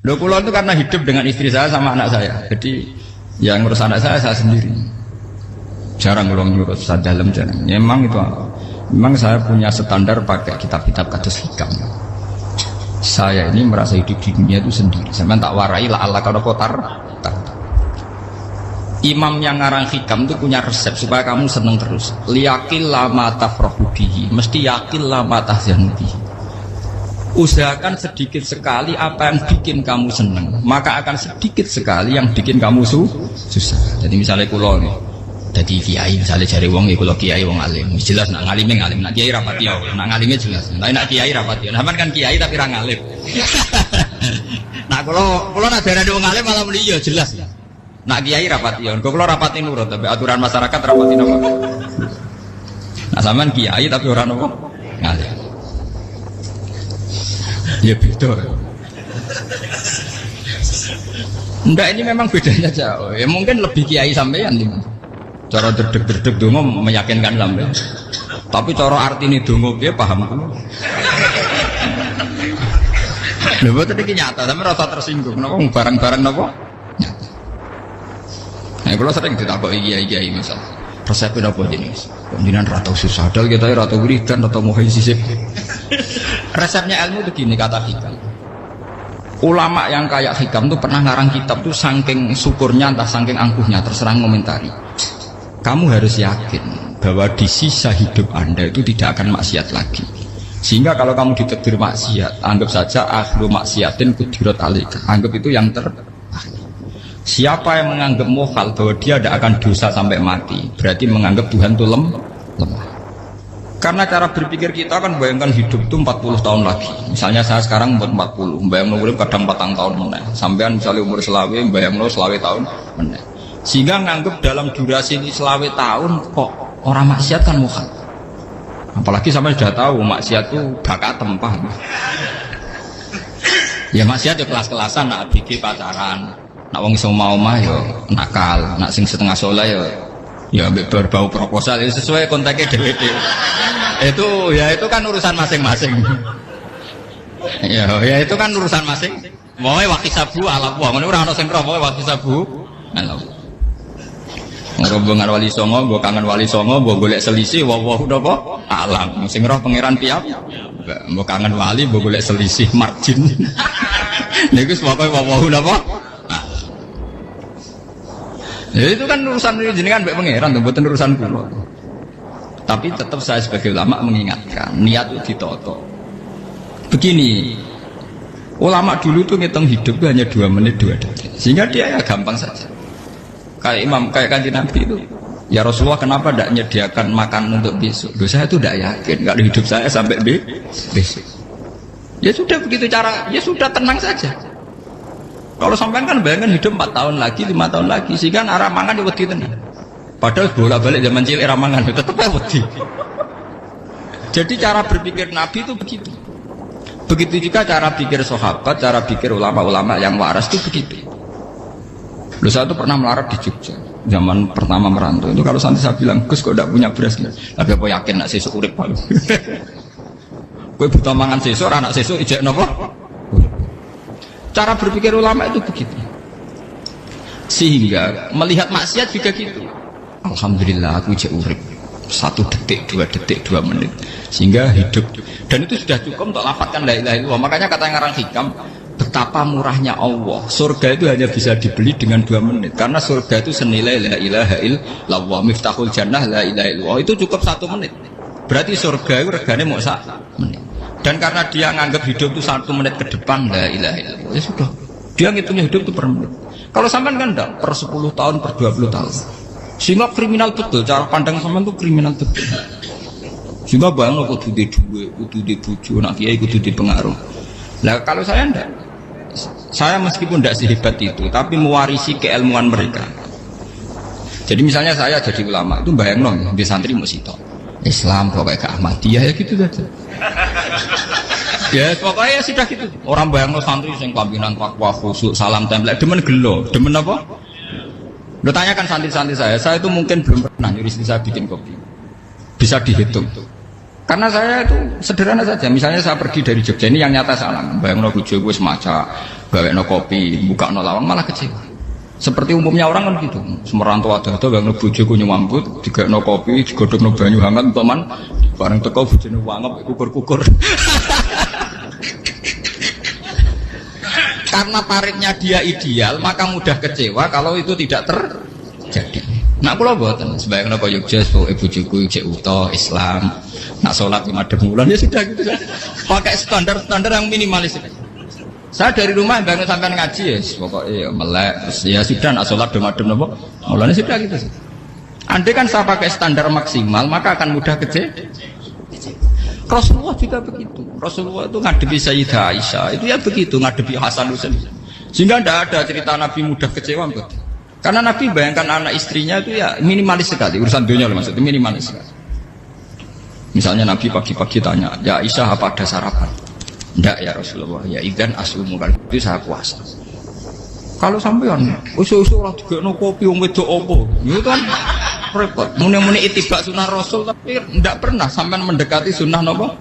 Loh kula itu karena hidup dengan istri saya sama anak saya. Jadi yang ngurus anak saya sendiri. Jarang kula ngurus dalam jarang. Ya, memang itu. Memang saya punya standar pakai kitab-kitab kados hikam. Saya ini merasa hidup di dunia itu sendiri. Sampai tak warai la Allah kalau kotar. Imam yang ngarang hikam itu punya resep supaya kamu seneng terus. Liyakil lama tafrahu bihi. Mesti yakil lama tahzanu bihi. Usahakan sedikit sekali apa yang bikin kamu seneng, maka akan sedikit sekali yang bikin kamu susah. Jadi misalnya kulo nih, jadi kiai misalnya cari wong, kulo kiai wong alim, jelas nak ngalimnya ngalim, nak kiai rapati ya, nak ngalimnya jelas. Nak kiai rapati, namun kan kiai tapi orang ngalim. Nah kulo nak darah wong alim malah beliau jelas. Nak kiai rapati ya, kulo rapati nurut, tapi aturan masyarakat rapati nopo. Nah sampean kiai tapi orang nopo ngalim. Ya beda. Enggak, ini memang bedanya jauh. Ya mungkin lebih kiai sampean nih. Cara derdek-derdek dongo meyakinkan sampean. Tapi cara artine dongo piye paham kulo. Lha boten iki nyata, sampe rasa tersinggung. Napa barang-barang napa? Nyata. Nah, kulo sering ditakoki kiai-kiai misal. Resepnya apa jenis? Jenengan ra tau susah dal kita ra tau wiridan atau mau sisip. Resepnya ilmu itu gini kata hikam. Ulama yang kayak hikam tuh pernah ngarang kitab tuh saking syukurnya entah saking angkuhnya terserah ngomentari. Kamu harus yakin bahwa di sisa hidup Anda itu tidak akan maksiat lagi. Sehingga kalau kamu ditegur maksiat, anggap saja akhiru maksiatin kudirat alaika. Anggap itu yang Siapa yang menganggap mukhal bahwa dia tidak akan dosa sampai mati, berarti menganggap Tuhan itu lemah. Karena cara berpikir kita kan bayangkan hidup itu 40 tahun lagi. Misalnya saya sekarang umur 40, bayang urip kadang 4 tahun meneh. Sampean misalnya umur selawe, bayang selawe tahun meneh. Sehingga nganggep dalam durasi ini selawe tahun kok orang maksiat kan mukhal. Apalagi sampai sudah tahu maksiat itu bakat tempah. Ya maksiat ya kelas-kelasan, nak bikin pacaran, nak wong iso omah ya nakal, nak sing setengah soleh ya berbau proposal ya sesuai kontaknya DWD. Itu kan urusan masing-masing. Ya itu kan urusan masing. Wae wakisabu ala wa ngono ora ana sing roh wae wakisabu. Ala. Rombongan wali songo, mbok kangen wali songo, mbok golek selisih wae napa alam. Sing roh pangeran piyap. Mbok kangen wali, mbok golek selisih margin. Niku pokoke wae napa. Ya itu kan urusan jenengan mbek pangeran, mboten urusan kula. Tapi tetap saya sebagai ulama mengingatkan, niat itu ditoto. Begini, ulama dulu tuh ngitung hidup itu hanya 2 menit 2 detik, sehingga dia ya gampang saja. Kayak imam, kayak kanjeng Nabi itu, ya Rasulullah kenapa tidak menyediakan makan untuk besok? Loh, saya itu tidak yakin kalau hidup saya sampai besok. Ya sudah begitu cara, ya sudah tenang saja. Kalau sampean kan bayangkan hidup 4 tahun lagi, 5 tahun lagi, sehingga arah mangan ya wedi tenan. Padahal bolak-balik zaman cilik era mangan tetap ya wedi. Jadi cara berpikir Nabi itu begitu. Begitu juga cara pikir sahabat, cara pikir ulama-ulama yang waras itu begitu. Loh, saya itu pernah melarat di Jogja zaman pertama merantau itu. Kalau nanti saya bilang, Gus kok tidak punya beras, tapi apa yakin nak sesuk urip palu. Kowe buta mangan sesuk, anak sesuk ijek napa? Cara berpikir ulama itu begitu. Sehingga melihat maksiat juga gitu. Alhamdulillah aku ijek urip 1 detik, 2 detik, 2 menit. Sehingga hidup. Dan itu sudah cukup untuk lafadzkan la ilaha illallah. Makanya kata yang ngarang hikam, betapa murahnya Allah. Surga itu hanya bisa dibeli dengan 2 menit. Karena surga itu senilai la ilaha illallah. Miftahul jannah la ilaha illallah. Itu cukup 1 menit. Berarti surga itu regane mau 1 menit. Dan karena dia nganggap hidup itu 1 menit ke depan la ilaha illallah, ya sudah. Dia ngitungnya hidup itu per menit. Kalau sampean kan enggak, per 10 tahun, per 20 tahun. Sehingga kriminal betul, cara pandang sampean itu kriminal betul. Sehingga bayang kudu di duwe, kudu di bojo, nak kiai kudu di pengaruh. Nah kalau saya enggak. Saya meskipun tidak sehebat itu, tapi mewarisi keilmuan mereka. Jadi misalnya saya jadi ulama, itu bayang dong, di santri musito Islam pokoknya ke Ahmadiyah ya gitu saja. Ya pokoknya ya sudah gitu. Orang bayang lo santri yang pimpinan takwa khusyuk salam tempel, demen gelo, demen apa? Lo tanyakan santri-santri saya itu mungkin belum pernah nyuruh istri saya bikin kopi. Bisa dihitung. Karena saya itu sederhana saja. Misalnya saya pergi dari Jogja, ini yang nyata salah. Bayangno bojo gue semaca, gawekno kopi, buka no lawang malah kecewa. Seperti umumnya orang kan gitu. Semerantau ada bayangno bojo gue nyuambut, digawekno kopi, digodhogno banyu hangat teman, bareng teko bojone wangep kukur-kukur. Karena paritnya dia ideal, maka mudah kecewa kalau itu tidak terjadi. Nak kula mboten, sembayang napa Jogja, pokoke bojoku cek utuh Islam. Nak salat 5 bulan ya sudah gitu saja. Pakai standar-standar yang minimalis. Saya dari rumah bangun sampai ngaji ya, pokoknya ya melek, ya sudah nak salat dem-dem napa. Mulane sudah gitu saja. Andai kan saya pakai standar maksimal, maka akan mudah kecewa. Rasulullah juga begitu. Rasulullah itu ngadepi Sayyidah Aisyah itu ya begitu, ngadepi Hasan Husain. Sehingga tidak ada cerita Nabi mudah kecewa betul. Karena Nabi bayangkan anak istrinya itu ya minimalis sekali, urusan dunia loh maksudnya minimalis sekali. Misalnya Nabi pagi-pagi tanya, ya Aisyah apa ada sarapan? Tidak ya Rasulullah, ya idan asumu kalau itu saya puasa. Kalau sampean usul-usul orang juga no kopi wong wedok opo, itu kan repot. Muni-muni itibak sunnah Rasul tapi tidak pernah sampai mendekati sunnah nopo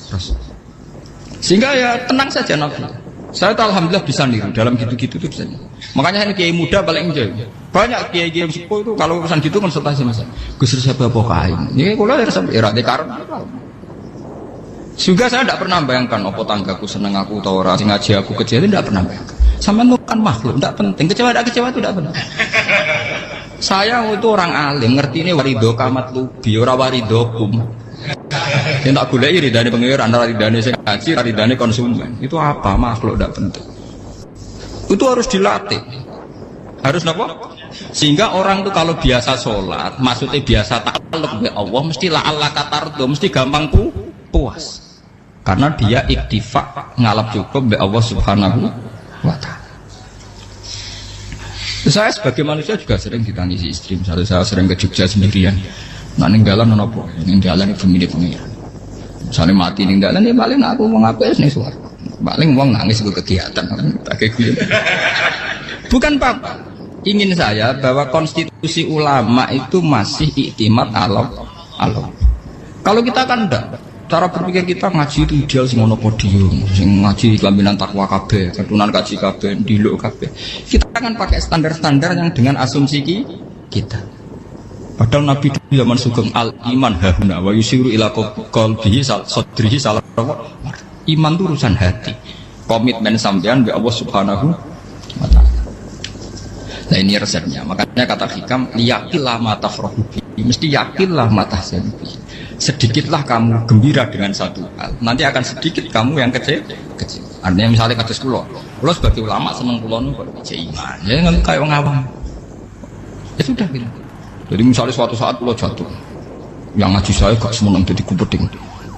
Rasul. Sehingga ya tenang saja Nabi. Saya tahu alhamdulillah bisa niru dalam gitu-gitu itu bisa. Makanya ini kiai muda paling enjoy. Banyak kiai-kiai sepuh itu kalau urusan gitu konsultasi Mas. Gus siapa kain. Ini kalau ada sampai era karena juga saya tidak pernah bayangkan apa tanggaku seneng aku atau orang ngaji aku kecewa itu tidak pernah bayangkan. Sama itu kan makhluk, tidak penting. Kecewa itu tidak benar. Saya itu orang alim, ngerti ini warido kamat lubi, ora warido kum. Yang tak gulai ridane pengiran, ridane sing ngaji, ridane konsumen. Itu apa? Makhluk tidak penting. Itu harus dilatih. Harus apa? Sehingga orang itu kalau biasa sholat, maksudnya biasa takluk be Allah, mesti la Allah katardo, mesti gampang puas. Karena dia iktifak ngalap cukup be Allah Subhanahu wa ta'ala. Saya sebagai manusia juga sering ditangisi istri. Misalnya saya sering ke Jogja sendirian. Nah ninggalan nopo, ninggalan itu milik pengiran. Misalnya mati ninggalan ya paling aku mau ngapain nih suara. Paling mau nangis ke kegiatan. Bukan apa. Ingin saya bahwa konstitusi ulama itu masih iktimat Allah. Kalau kita kan enggak. Cara berpikir kita ngaji itu ideal sing ono podium, sing ngaji kelaminan takwa kabeh, ketunan kaji kabeh, ndiluk kabeh. Kita akan pakai standar-standar yang dengan asumsi kita. Padahal Nabi zaman sugeng al iman hahuna wa yusiru ila qalbihi sadrihi salah. Iman itu urusan hati. Komitmen sampean be Allah Subhanahu wa taala. Nah ini resepnya. Makanya kata hikam yakinlah mata frohubi. Mesti yakinlah mata sedih. Sedikitlah kamu gembira dengan satu hal, nanti akan sedikit kamu yang kecil. Artinya misalnya kata kulo sebagai ulama seneng kulo nu kok iman, ya nggak kayak orang awam. Ya sudah gitu. Jadi misalnya suatu saat kulo jatuh, yang ngaji saya gak semenang jadi kupeting,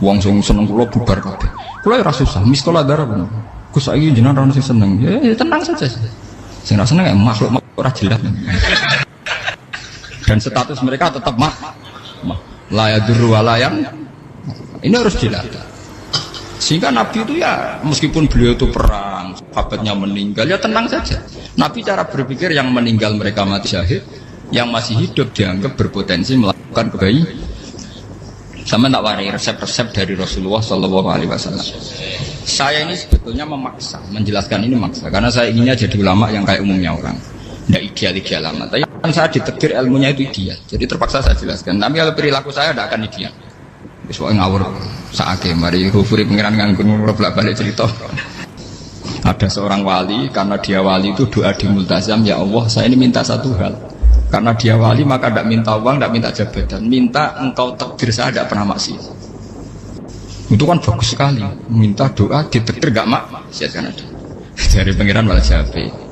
uang seneng kulo bubar kabeh. Kulo ya susah, miskola darah pun. Gus saya jenengan orang sing seneng, ya tenang saja. Sing ra seneng ya makhluk ora jelas. Dan status mereka tetap layadur walayan. Ini harus dilatih. Sehingga Nabi itu ya meskipun beliau itu perang, sahabatnya meninggal ya tenang saja. Nabi cara berpikir yang meninggal mereka mati syahid, yang masih hidup dianggap berpotensi melakukan kebaikan. Sama tak warai resep-resep dari Rasulullah SAW. Saya ini sebetulnya memaksa, menjelaskan ini maksa, karena saya inginnya jadi ulama yang kayak umumnya orang. Tidak ideal-ideal amat. Tapi kan saya ditegir ilmunya itu ideal. Jadi terpaksa saya jelaskan. Tapi kalau perilaku saya tidak akan ideal. Soalnya ngawur saake mari hufuri pengiran nganggur bolak-balik cerita. Ada seorang wali, karena dia wali itu doa di multazam, ya Allah saya ini minta satu hal. Karena dia wali maka tidak minta uang, tidak minta jabatan, minta engkau takdir saya tidak pernah maksiat. Itu kan bagus sekali. Minta doa ditakdir gak maksiat kan ada. Dari pengiran malah Syafi'i.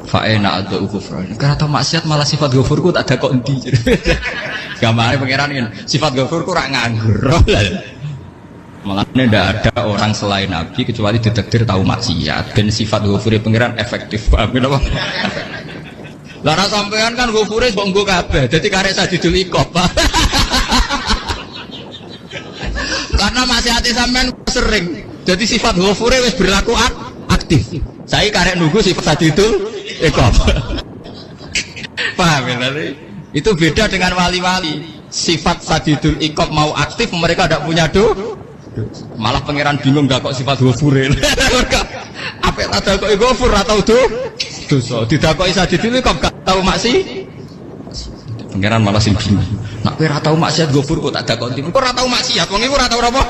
Fa'ena adau kufran. Karena tahu maksiat malah sifat ghafurku tak ada kok endi. Gamane pangeran kan sifat ghafurku rak nganggur. Malah tidak ada orang selain Nabi kecuali ditakdir tahu maksiat. Dan sifat ghafure pangeran efektif. Paham napa? Lah sampean kan ghafure kok nggo kabeh. Dadi karek sajidul iqab. Karena maksiate sampean sering. Jadi sifat ghafure wis berlaku aktif. Saya karek nunggu sifat sajidul iqab. Paham ya tadi? Itu beda dengan wali-wali. sifat sadidul iqab mau aktif, mereka tidak punya malah pangeran bingung gak kok sifat ghafure. Apa ada kok ghafur atau dosa didakoki sadidul iqab gak tahu maksi. Pangeran malah sing bingung. Nak kowe ora tau maksiat ghafur kok tak dakoki. Kok ora tau maksiat, wong iku ora tau apa?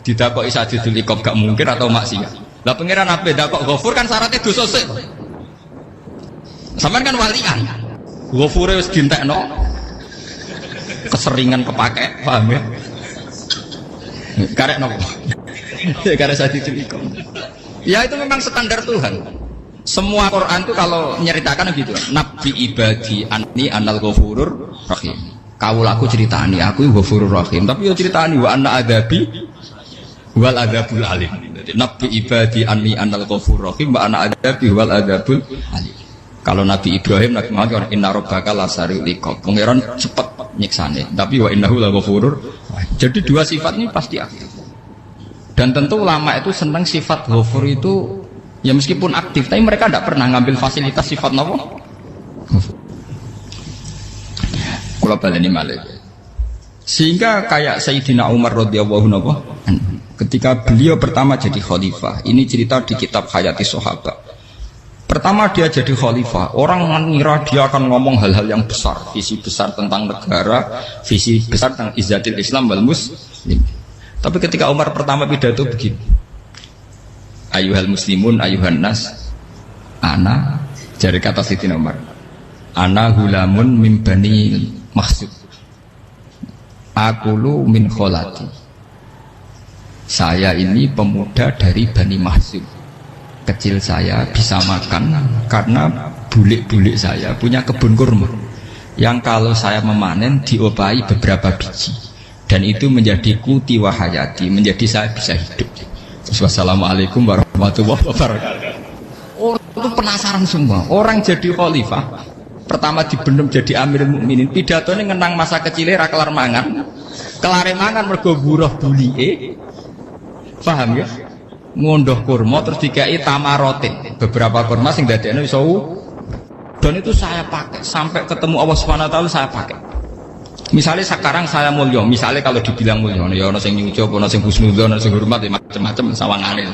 Didakoki sadidul iqab gak mungkin atau maksiat. Lah pangeran ape dakok ghafur kan syaratnya dosa sik. Sampeyan kan walian. Ghafure wis dintekno. Keseringan kepake, paham ya? Karek nopo? Karek sadidul iqab. Ya itu memang standar Tuhan. Semua Quran itu kalau menyeritakan gitu. Nabi ibadi anni anal ghafurur rahim. Kawulaku ceritani aku ghafurur rahim, tapi yo ceritani wa anna adabi wal adabul alim. Jadi Nabi ibadi anni anal ghafurur rahim wa anna adabi wal adabul alim. Kalau Nabi Ibrahim Nabi Muhammad inna rabbaka lasariul iqab. Pangeran cepat nyiksane, tapi wa innahu laghafurur. Jadi dua sifat ini pasti aktif. Dan tentu ulama itu senang sifat ghafur itu ya meskipun aktif, tapi mereka tidak pernah ngambil fasilitas sifat nopo. Kula baleni malih. Sehingga kayak Sayyidina Umar radhiyallahu anhu ketika beliau pertama jadi khalifah, ini cerita di kitab Hayati Sahabat. Pertama dia jadi khalifah, orang mengira dia akan ngomong hal-hal yang besar, visi besar tentang negara, visi besar tentang izzatil Islam wal muslim. Tapi ketika Umar pertama pidato begini, ayuhal muslimun ayuhan nas, ana, jari kata Sayyidina Umar, ana hulamun min bani maksud, akulu min kholati, saya ini pemuda dari Bani Mahzub. Kecil saya bisa makan karena bulik-bulik saya punya kebun kurma yang kalau saya memanen diopahi beberapa biji, dan itu menjadi kuti wahayati, menjadi saya bisa hidup. Wassalamualaikum warahmatullahi wabarakatuh. Orang itu penasaran semua. Orang jadi khalifah pertama dibendem jadi Amirul Mukminin, pidatonya ngenang masa kecilnya ra kelar mangan, kelare mangan mergo buruh bulike, paham ya? Ngondoh kurma terus dikai tamarotin, beberapa kurma sing dadekne iso, dan itu saya pakai sampai ketemu Allah Subhanahu wa taala. Saya pakai misalnya sekarang saya mulya, misalnya kalau dibilang mulya ya ana sing nyucup, ana sing husnudzon, ana sing hormat, macam-macam sawangane.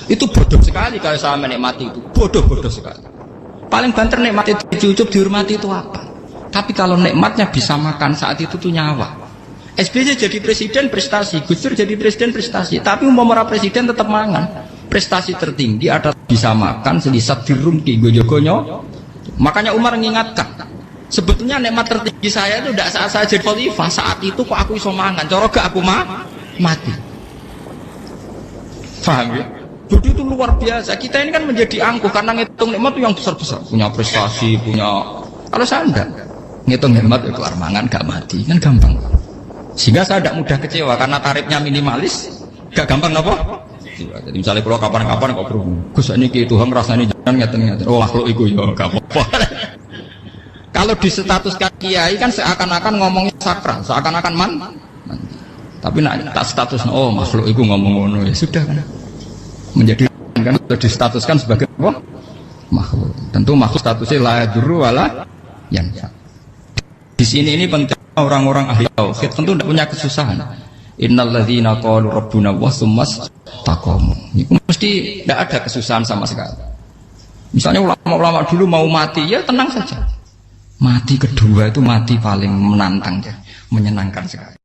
Itu bodoh sekali kalau saya menikmati itu, bodoh sekali. Paling banter nikmati dicucup dihormati itu apa? Tapi kalau nikmatnya bisa makan saat itu tuh nyawa. SBY jadi presiden prestasi, Gus Dur jadi presiden prestasi, tapi umpama presiden tetap mangan. Prestasi tertinggi ada bisa makan selisat dirumki gojogonyo. Makanya Umar mengingatkan, sebetulnya nikmat tertinggi saya itu tidak saat saya jadi khalifah, saat itu kok aku iso mangan, cara gak aku mati. Paham ya? Jadi itu luar biasa. Kita ini kan menjadi angkuh karena ngitung nikmat itu yang besar-besar, punya prestasi, punya. Kalau saya enggak ngitung nikmat itu kelar mangan gak mati, kan gampang. Sehingga saya tidak mudah kecewa karena tarifnya minimalis, gak gampang apa? Jadi misalnya kalau kapan-kapan kok perlu, Gus ini Tuhan rasanya jangan ngeten-ngeten. Oh makhluk itu ya gak apa-apa. Kalau di status kiai kan seakan-akan ngomongnya sakral, seakan-akan mandi. Tapi nak tak status, oh makhluk itu ngomong-ngomong ya sudah kan. Menjadi kan sudah distatuskan sebagai apa? Makhluk. Tentu makhluk statusnya la yadurru wala yanfa. Di sini ini penting. Orang-orang ahli tauhid tentu tidak punya kesusahan. Innalladzina qalu rabbuna wa tsummas taqamu. Itu mesti tidak ada kesusahan sama sekali. Misalnya ulama-ulama dulu mau mati, ya tenang saja. Mati kedua itu mati paling menantang, menyenangkan sekali.